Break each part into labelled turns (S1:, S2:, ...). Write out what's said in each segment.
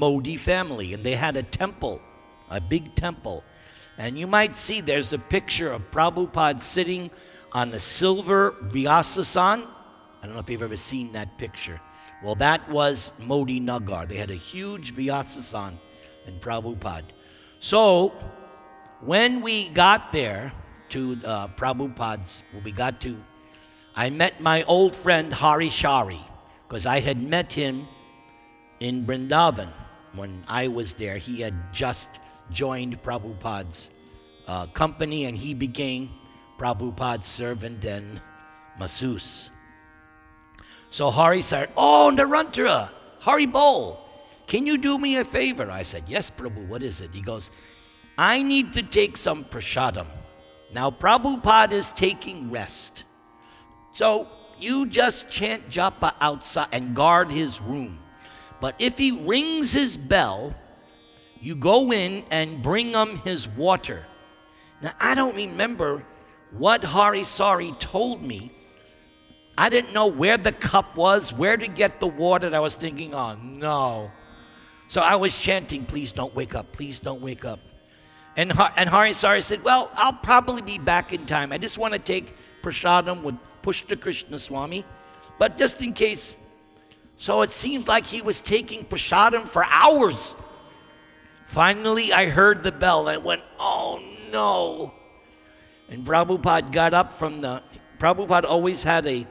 S1: Modi family, and they had a temple, a big temple. And you might see there's a picture of Prabhupada sitting on a silver Vyasasan. I don't know if you've ever seen that picture. Well, that was Modi Nagar. They had a huge Vyasasan in Prabhupada. So when we got there to Prabhupada's, I met my old friend Hari Shari, because I had met him in Vrindavan when I was there. He had just joined Prabhupada's company, and he became Prabhupada's servant and masseuse. So Hari said, "Oh, Nirantara, Hari Bol, can you do me a favor?" I said, "Yes, Prabhu, what is it?" He goes, "I need to take some prasadam. Now, Prabhupada is taking rest. So you just chant japa outside and guard his room. But if he rings his bell, you go in and bring him his water." Now, I don't remember what Hari Sari told me. I didn't know where the cup was, where to get the water. And I was thinking, oh, no. So I was chanting, "Please don't wake up, please don't wake up." And Hari Sari said, "Well, I'll probably be back in time. I just want to take prasadam with Pushta Krishna Swami, but just in case." So it seemed like he was taking prasadam for hours. Finally, I heard the bell. I went, "Oh, no." And Prabhupada got up from Prabhupada always had a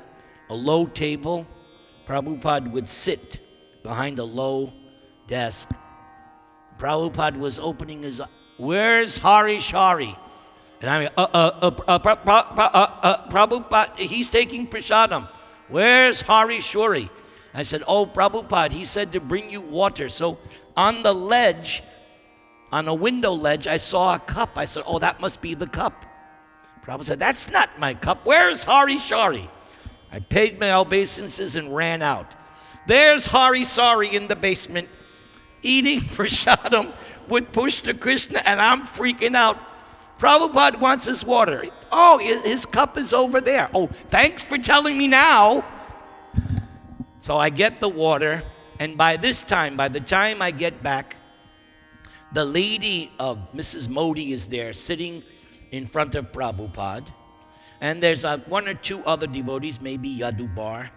S1: low table. Prabhupada would sit behind a low desk. Prabhupada was opening his, "Where's Hari Shari?" And I mean, Prabhupada, he's taking prasadam. "Where's Hari Shuri?" I said, "Oh, Prabhupada, he said to bring you water." So on the ledge, on a window ledge, I saw a cup. I said, "Oh, that must be the cup." Prabhupada said, "That's not my cup. Where's Hari Shari?" I paid my obeisances and ran out. There's Hari Sari in the basement, eating prasadam with Pushta Krishna, and I'm freaking out. Prabhupada wants his water. "Oh, his cup is over there." "Oh, thanks for telling me now." So I get the water, and by the time I get back, the lady of Mrs. Modi is there sitting in front of Prabhupada, and there's one or two other devotees, maybe Yadubar.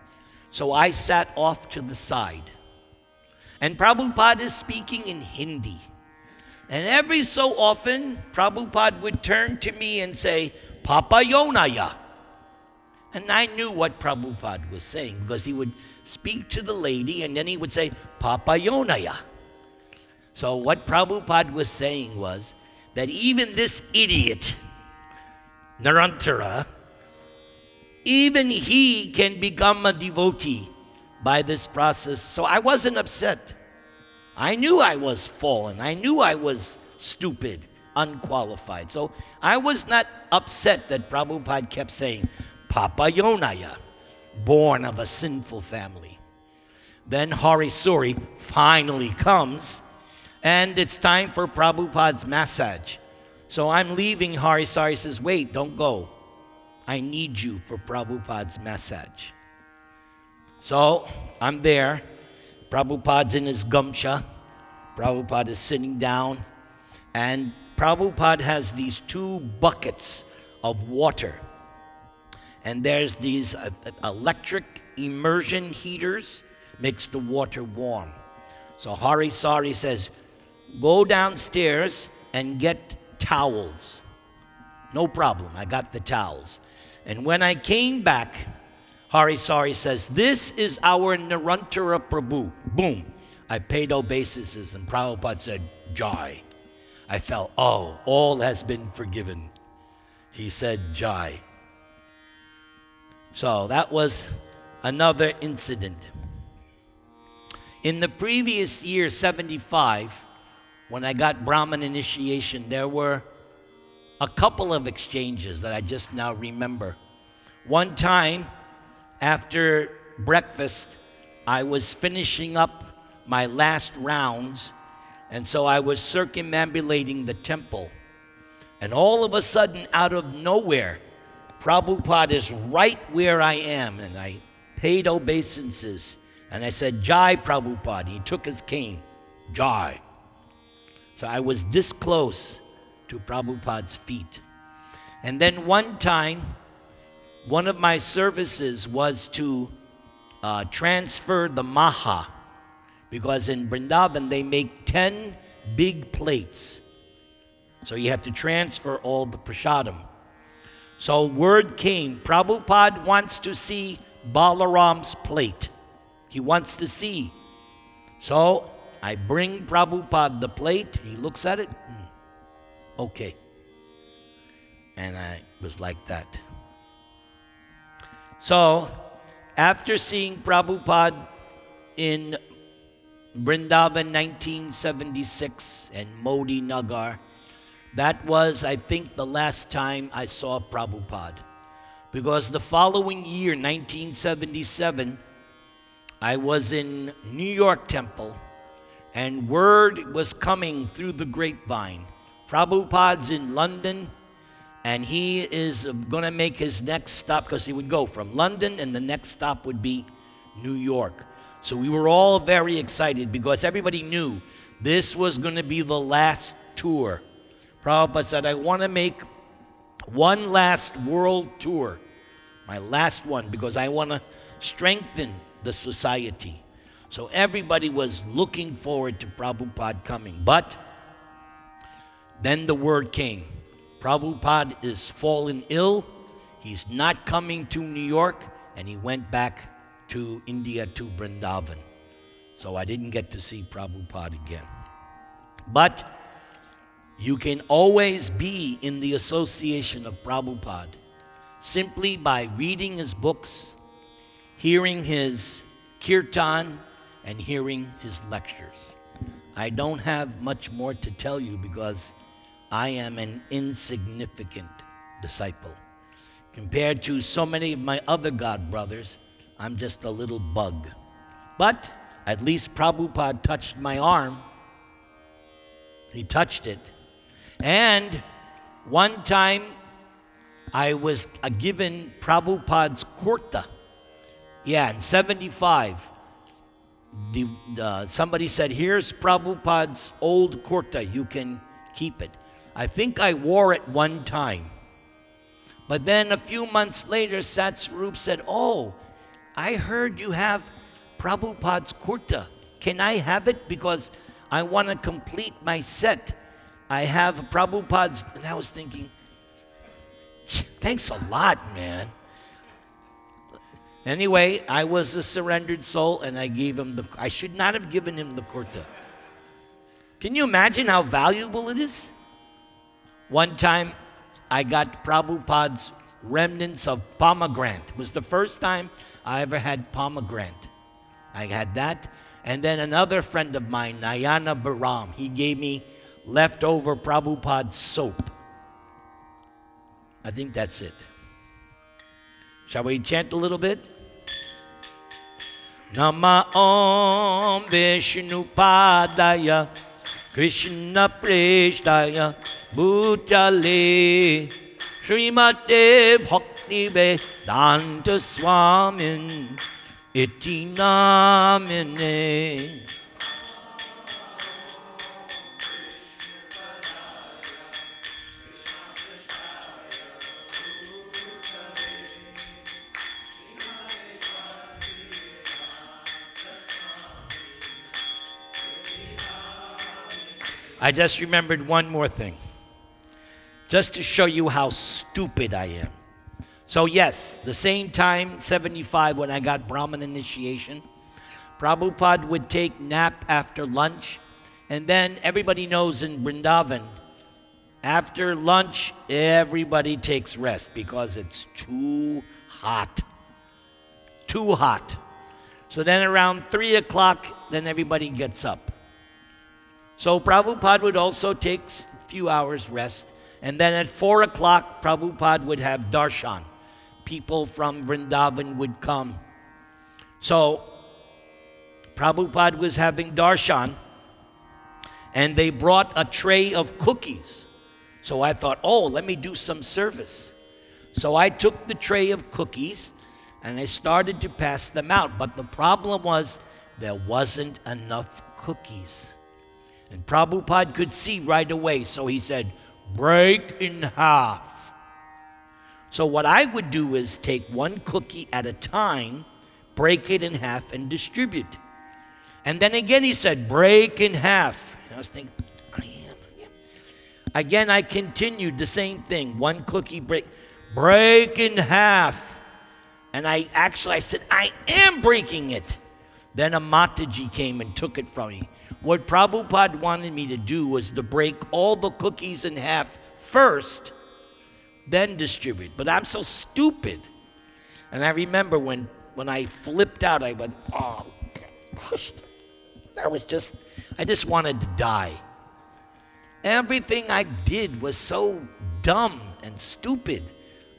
S1: So I sat off to the side, and Prabhupada is speaking in Hindi. And every so often, Prabhupada would turn to me and say, "Papa Yonaya." And I knew what Prabhupada was saying, because he would speak to the lady and then he would say, "Papa Yonaya." So what Prabhupada was saying was that even this idiot, Nirantara, even he can become a devotee by this process. So I wasn't upset. I knew I was fallen. I knew I was stupid, unqualified. So I was not upset that Prabhupada kept saying, "Papa Yonaya, born of a sinful family." Then Hari Suri finally comes, and it's time for Prabhupada's massage. So I'm leaving. Hari Sari says, "Wait, don't go. I need you for Prabhupada's massage." So I'm there. Prabhupada's in his gamcha. Prabhupada is sitting down, and Prabhupada has these two buckets of water. And there's these electric immersion heaters, makes the water warm. So Hari Sari says, "Go downstairs and get towels." No problem, I got the towels. And when I came back, Hari Sari says, "This is our Nirantara Prabhu." Boom. I paid obeisances, and Prabhupada said, "Jai." I felt, oh, all has been forgiven. He said, "Jai." So that was another incident. In the previous year, 75, when I got Brahmin initiation, there were a couple of exchanges that I just now remember. One time, after breakfast, I was finishing up my last rounds, and so I was circumambulating the temple. And all of a sudden, out of nowhere, Prabhupada is right where I am, and I paid obeisances, and I said, "Jai Prabhupada." He took his cane. Jai. So I was this close to Prabhupada's feet. And then one time, one of my services was to transfer the maha, because in Vrindavan they make 10 big plates. So you have to transfer all the prasadam. So word came, Prabhupada wants to see Balaram's plate. He wants to see. So I bring Prabhupada the plate. He looks at it. Okay. And I was like that. So after seeing Prabhupada in Vrindavan 1976 and Modi Nagar, that was, I think, the last time I saw Prabhupada. Because the following year, 1977, I was in New York Temple, and word was coming through the grapevine. Prabhupada's in London, and he is going to make his next stop, because he would go from London, and the next stop would be New York. So we were all very excited, because everybody knew this was going to be the last tour. Prabhupada said, I want to make one last world tour, my last one, because I want to strengthen the society. So everybody was looking forward to Prabhupada coming. But then the word came. Prabhupada is fallen ill. He's not coming to New York, and he went back to India, to Vrindavan. So I didn't get to see Prabhupada again. But you can always be in the association of Prabhupada simply by reading his books, hearing his kirtan, and hearing his lectures. I don't have much more to tell you because I am an insignificant disciple. Compared to so many of my other God brothers, I'm just a little bug. But at least Prabhupada touched my arm. He touched it. And one time I was given Prabhupada's kurta. Yeah, in 75. Somebody said, here's Prabhupada's old kurta, you can keep it. I think I wore it one time. But then a few months later, Satsvarup said, oh, I heard you have Prabhupada's kurta. Can I have it? Because I want to complete my set. I have Prabhupada's, and I was thinking, thanks a lot, man. Anyway, I was a surrendered soul, and I gave him I should not have given him the kurta. Can you imagine how valuable it is? One time, I got Prabhupada's remnants of pomegranate. It was the first time I ever had pomegranate. I had that. And then another friend of mine, Nayana Baram, he gave me leftover Prabhupada's soap. I think that's it. Shall we chant a little bit? Nama Om Vishnu Padaya Krishna Preshtaya Bhutale Srimate Bhakti Vedanta Swamin Iti Namine. I just remembered one more thing, just to show you how stupid I am. So yes, the same time, 75, when I got Brahmin initiation, Prabhupada would take nap after lunch, and then everybody knows in Vrindavan, after lunch, everybody takes rest because it's too hot. Too hot. So then around 3 o'clock, then everybody gets up. So Prabhupada would also take a few hours rest. And then at 4 o'clock, Prabhupada would have darshan. People from Vrindavan would come. So Prabhupada was having darshan, and they brought a tray of cookies. So I thought, oh, let me do some service. So I took the tray of cookies, and I started to pass them out. But the problem was there wasn't enough cookies. And Prabhupada could see right away, so he said, break in half. So what I would do is take one cookie at a time, break it in half, and distribute. And then again he said, break in half. And I was thinking, again I continued the same thing. One cookie, break in half. And I said, I am breaking it. Then a Mataji came and took it from me. What Prabhupada wanted me to do was to break all the cookies in half first, then distribute. But I'm so stupid. And I remember when I flipped out, I went, oh, gosh. I just wanted to die. Everything I did was so dumb and stupid.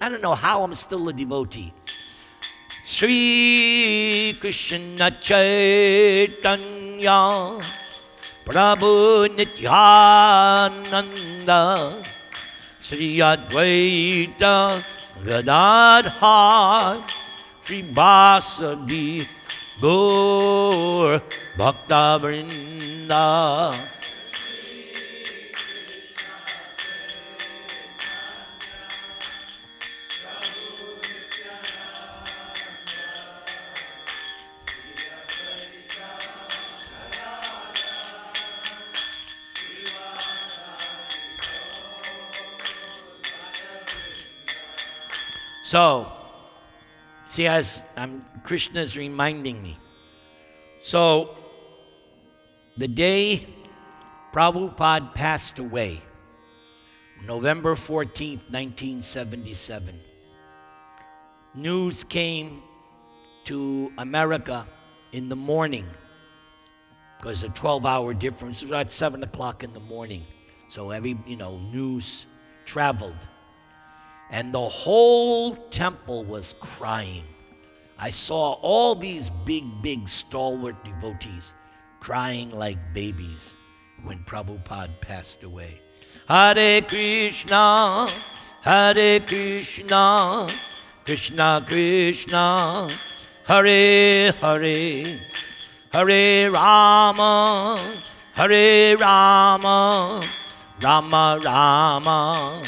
S1: I don't know how I'm still a devotee. Shri Krishna Chaitanya Prabhu Nityananda Shri Advaita Gadadhar Shri Vasadi Gaur Bhakta Vrinda. So, see, as Krishna is reminding me. So, the day Prabhupada passed away, November 14th, 1977, news came to America in the morning, because a 12-hour difference. It was at 7 o'clock in the morning. So every, news traveled. And the whole temple was crying. I saw all these big, stalwart devotees crying like babies when Prabhupada passed away. Hare Krishna, Krishna Krishna, Hare Hare, Hare Rama, Rama Rama,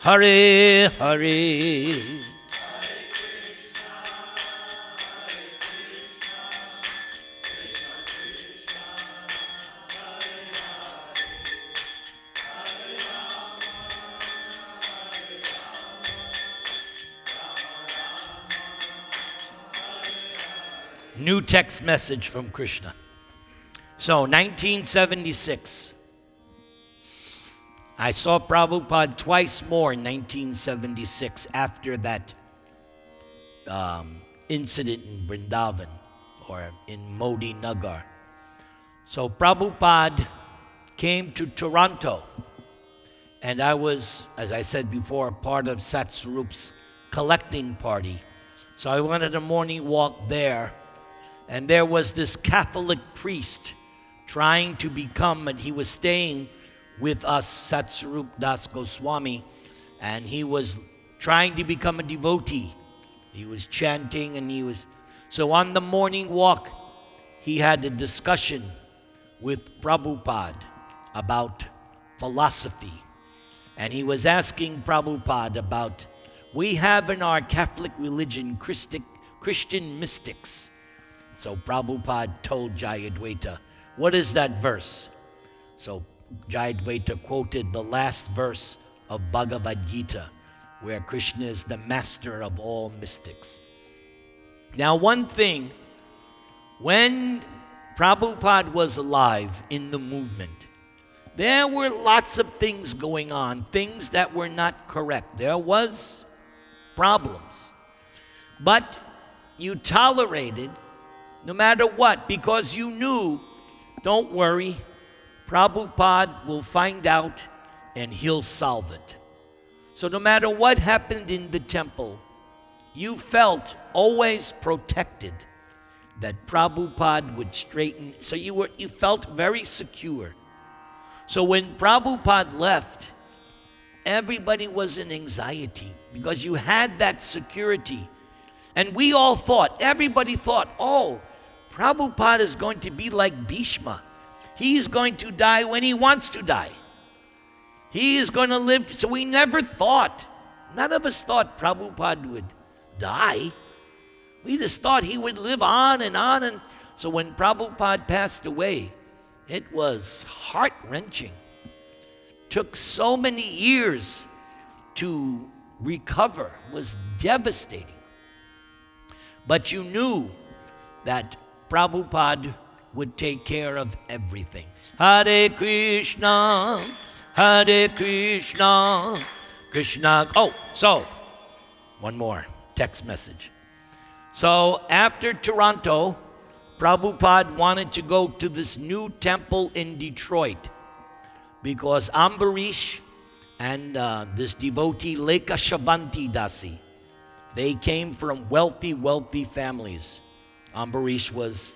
S1: Hare Hare. New text message from Krishna. So, 1976. I saw Prabhupada twice more in 1976 after that incident in Vrindavan or in Modi Nagar. So Prabhupada came to Toronto, and I was, as I said before, part of Satsarup's collecting party. So I went on a morning walk there, and there was this Catholic priest trying to become, and he was staying with us, Satsarup Das Goswami, and he was trying to become a devotee. He was chanting, and so on the morning walk, he had a discussion with Prabhupada about philosophy. And he was asking Prabhupada about, we have in our Catholic religion Christian mystics. So Prabhupada told Jayadvaita, what is that verse? So Jayadvaita quoted the last verse of Bhagavad Gita, where Krishna is the master of all mystics. Now, one thing, when Prabhupada was alive in the movement, there were lots of things going on, things that were not correct. There was problems. But you tolerated no matter what, because you knew, don't worry, Prabhupada will find out and he'll solve it. So no matter what happened in the temple, you felt always protected that Prabhupada would straighten. So you felt very secure. So when Prabhupada left, everybody was in anxiety because you had that security. And we all thought, everybody thought, oh, Prabhupada is going to be like Bhishma. He's going to die when he wants to die. He is going to live. So we never thought, none of us thought Prabhupada would die. We just thought he would live on and on. And so when Prabhupada passed away, it was heart-wrenching. Took so many years to recover. It was devastating. But you knew that Prabhupada would take care of everything. Hare Krishna, Hare Krishna, Krishna. Oh, so, one more text message. So after Toronto, Prabhupada wanted to go to this new temple in Detroit because Ambarish and this devotee Lekha Shavanti Dasi, they came from wealthy families. Ambarish was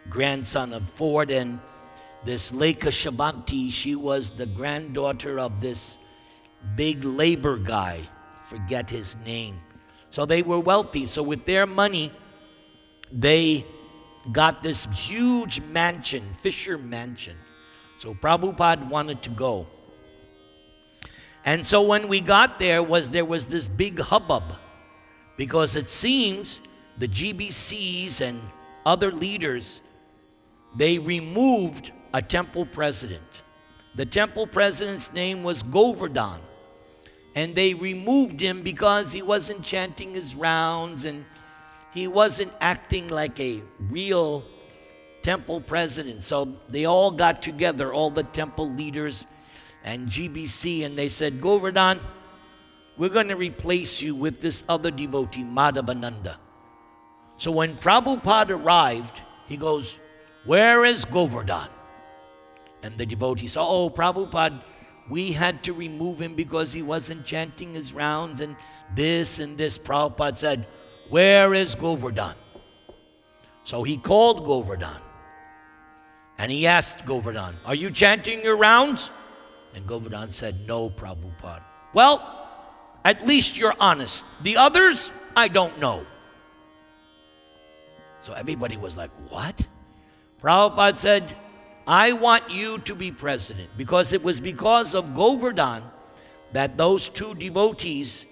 S1: grandson of Ford, and this Lekha Shavanti, she was the granddaughter of this big labor guy, forget his name. So they were wealthy. So with their money, they got this huge mansion, Fisher Mansion. So Prabhupada wanted to go. And so when we got there was this big hubbub, because it seems the GBCs and other leaders, they removed a temple president. The temple president's name was Govardhan. And they removed him because he wasn't chanting his rounds and he wasn't acting like a real temple president. So they all got together, all the temple leaders and GBC, and they said, Govardhan, we're going to replace you with this other devotee, Madhavananda. So when Prabhupada arrived, he goes, where is Govardhan? And the devotee said, oh, Prabhupada, we had to remove him because he wasn't chanting his rounds and this and this. Prabhupada said, where is Govardhan? So he called Govardhan and he asked Govardhan, are you chanting your rounds? And Govardhan said, no, Prabhupada. Well, at least you're honest. The others, I don't know. So everybody was like, what? Prabhupada said, I want you to be president, because it was because of Govardhan that those two devotees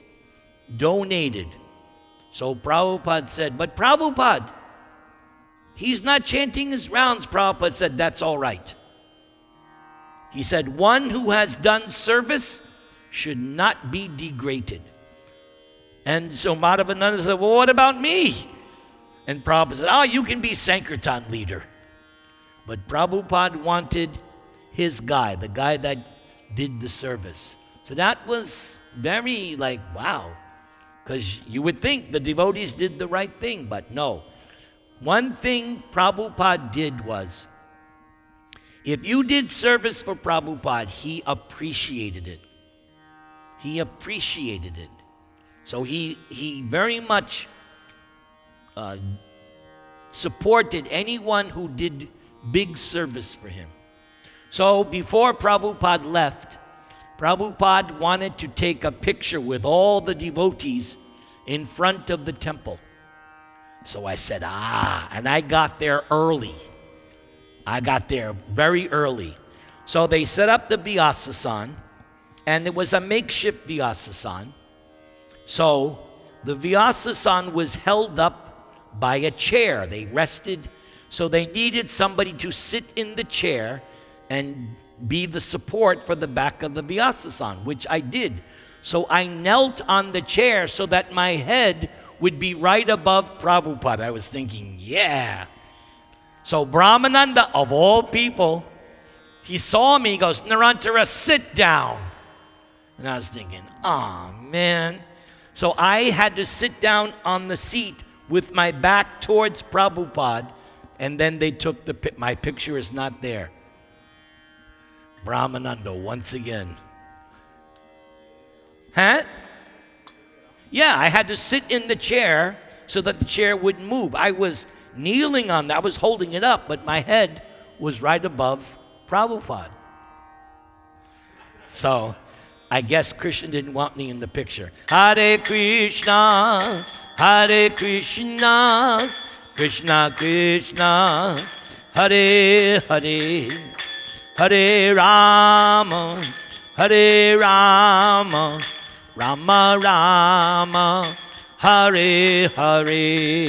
S1: donated. So Prabhupada said, but Prabhupada, he's not chanting his rounds. Prabhupada said, that's all right. He said, one who has done service should not be degraded. And so Madhavananda said, well, what about me? And Prabhupada said, oh, you can be Sankirtan leader. But Prabhupada wanted his guy, the guy that did the service. So that was very like, wow. Because you would think the devotees did the right thing, but no. One thing Prabhupada did was, if you did service for Prabhupada, he appreciated it. He appreciated it. So he very much supported anyone who did big service for him. So before Prabhupada left, Prabhupada wanted to take a picture with all the devotees in front of the temple. So I said, and I got there early. I got there very early. So they set up the Vyasasan, and it was a makeshift Vyasasan. So the Vyasasan was held up by a chair. They rested. So they needed somebody to sit in the chair and be the support for the back of the Vyasasan, which I did. So I knelt on the chair so that my head would be right above Prabhupada. I was thinking, yeah. So Brahmananda, of all people, he saw me, he goes, Nirantara, sit down. And I was thinking, oh, man. So I had to sit down on the seat with my back towards Prabhupada, and then they took my picture is not there. Brahmananda, once again. Huh? Yeah, I had to sit in the chair so that the chair wouldn't move. I was kneeling on that. I was holding it up, but my head was right above Prabhupada. So I guess Krishna didn't want me in the picture. Hare Krishna, Krishna Krishna, Hare Hare, Hare Rama, Hare Rama, Rama Rama, Hare Hare.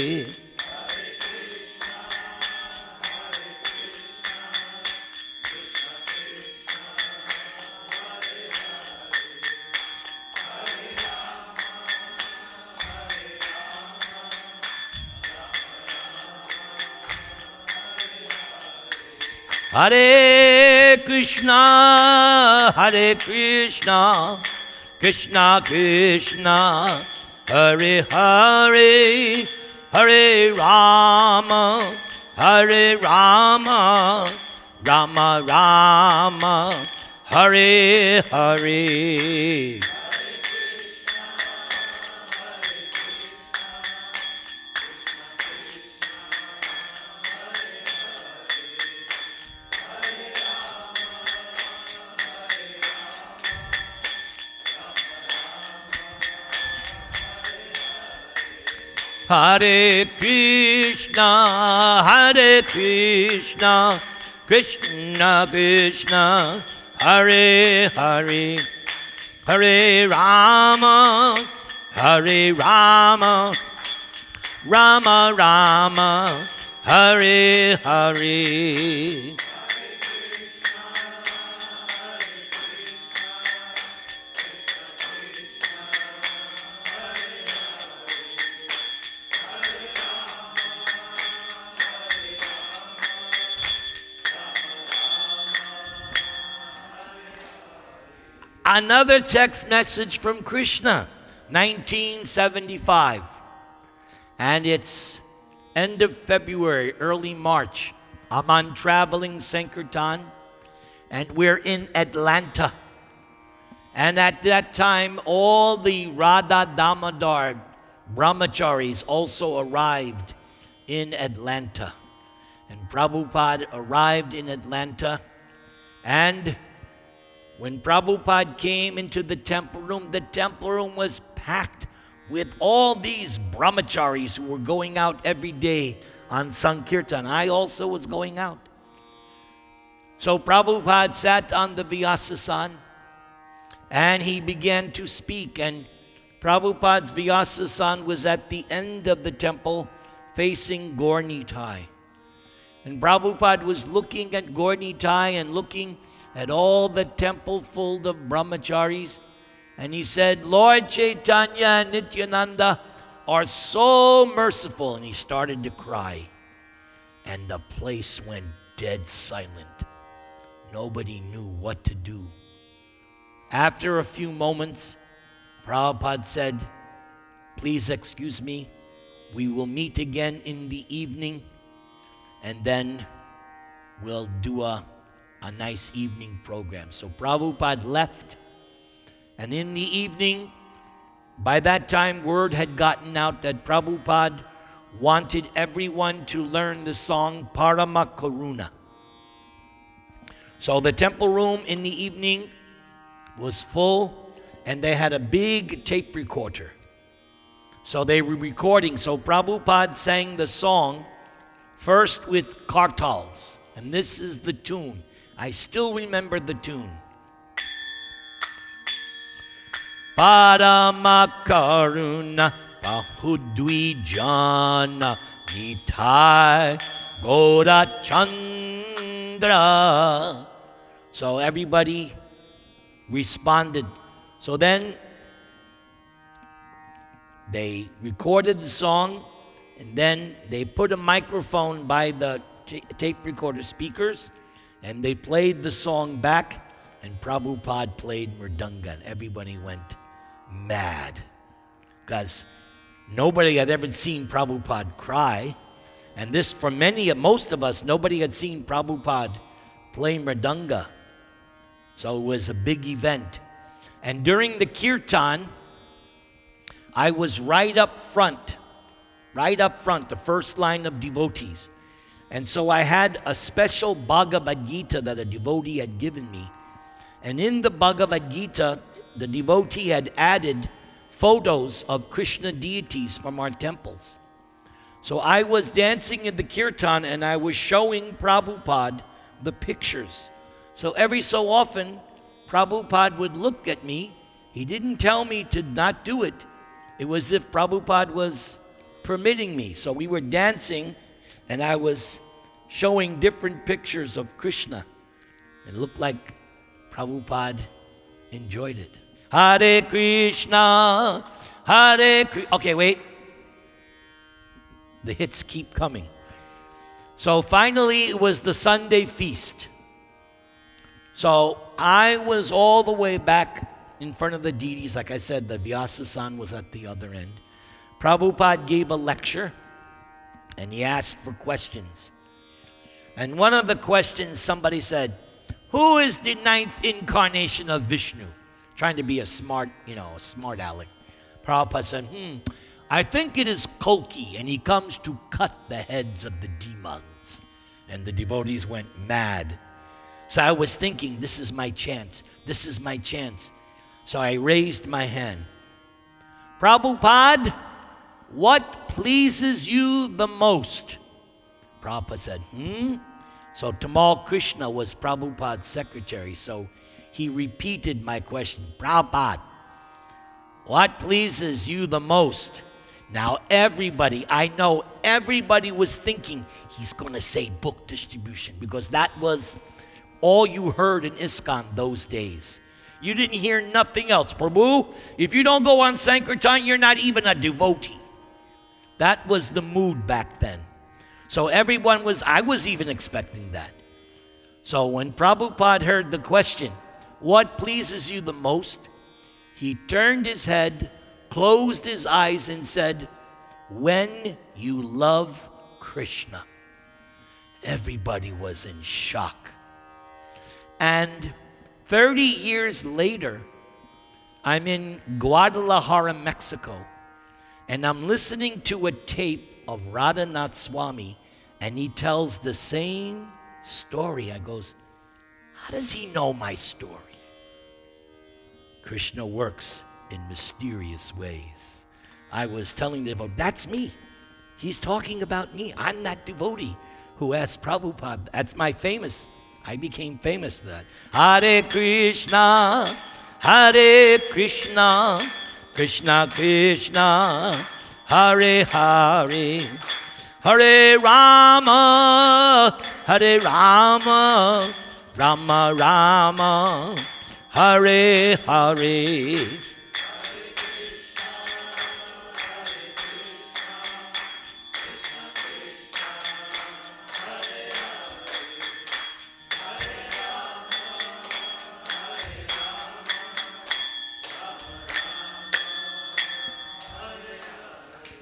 S1: Hare Krishna, Hare Krishna, Krishna Krishna, Hare Hare, Hare Rama, Hare Rama, Rama Rama, Hare Hare. Hare Krishna, Hare Krishna, Krishna Krishna, Hare Hare, Hare Rama, Hare Rama, Rama Rama, Hare Hare. Another text message from Krishna, 1975. And it's end of February, early March. I'm on traveling Sankirtan, and we're in Atlanta. And at that time, all the Radha Damodar brahmacharis also arrived in Atlanta. And Prabhupada arrived in Atlanta, and when Prabhupada came into the temple room was packed with all these brahmacharis who were going out every day on Sankirtan. I also was going out. So Prabhupada sat on the Vyasasan and he began to speak. And Prabhupada's Vyasasan was at the end of the temple facing Gaur Nitai. And Prabhupada was looking at Gaur Nitai and looking at all the temple full of brahmacharis, and he said, Lord Chaitanya and Nityananda are so merciful. And he started to cry, and the place went dead silent. Nobody knew what to do. After a few moments, Prabhupada said, please excuse me, we will meet again in the evening, and then we'll do a nice evening program. So Prabhupada left, and in the evening, by that time, word had gotten out that Prabhupada wanted everyone to learn the song Parama Karuna. So the temple room in the evening was full, and they had a big tape recorder. So they were recording. So Prabhupada sang the song first with kartals, and this is the tune. I still remember the tune. Parama Karuna Bahudvijana Nitai Gaura Chandra. So everybody responded. So then they recorded the song, and then they put a microphone by the tape recorder speakers, and they played the song back, and Prabhupada played Mridanga. Everybody went mad, because nobody had ever seen Prabhupada cry. And this, for most of us, nobody had seen Prabhupada play Mridanga. So it was a big event. And during the kirtan, I was right up front, the first line of devotees. And so I had a special Bhagavad Gita that a devotee had given me. And in the Bhagavad Gita, the devotee had added photos of Krishna deities from our temples. So I was dancing in the kirtan and I was showing Prabhupada the pictures. So every so often, Prabhupada would look at me. He didn't tell me to not do it. It was as if Prabhupada was permitting me. So we were dancing and I was showing different pictures of Krishna. It looked like Prabhupada enjoyed it. Hare Krishna, Hare Krishna. Okay, wait. The hits keep coming. So finally, it was the Sunday feast. So I was all the way back in front of the deities. Like I said, the Vyasa-san was at the other end. Prabhupada gave a lecture, and he asked for questions. And one of the questions, somebody said, who is the 9th incarnation of Vishnu? Trying to be a smart aleck. Prabhupada said, I think it is Kalki, and he comes to cut the heads of the demons. And the devotees went mad. So I was thinking, this is my chance. This is my chance. So I raised my hand. Prabhupada, what pleases you the most? Prabhupada said, So Tamal Krishna was Prabhupada's secretary, so he repeated my question. Prabhupada, what pleases you the most? Now everybody, I know everybody was thinking he's going to say book distribution, because that was all you heard in ISKCON those days. You didn't hear nothing else. Prabhu, if you don't go on Sankirtan, you're not even a devotee. That was the mood back then. So I was even expecting that. So when Prabhupada heard the question, what pleases you the most? He turned his head, closed his eyes and said, when you love Krishna. Everybody was in shock. And 30 years later, I'm in Guadalajara, Mexico, and I'm listening to a tape of Radhanath Swami, and he tells the same story. I goes, how does he know my story? Krishna works in mysterious ways. I was telling the devotee, that's me. He's talking about me. I'm that devotee who asked Prabhupada. That's my famous. I became famous for that. Hare Krishna, Hare Krishna, Krishna Krishna, Hare Hare, Hare Rama, Hare Rama, Rama Rama, Hare Hare.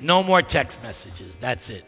S1: No more text messages. That's it.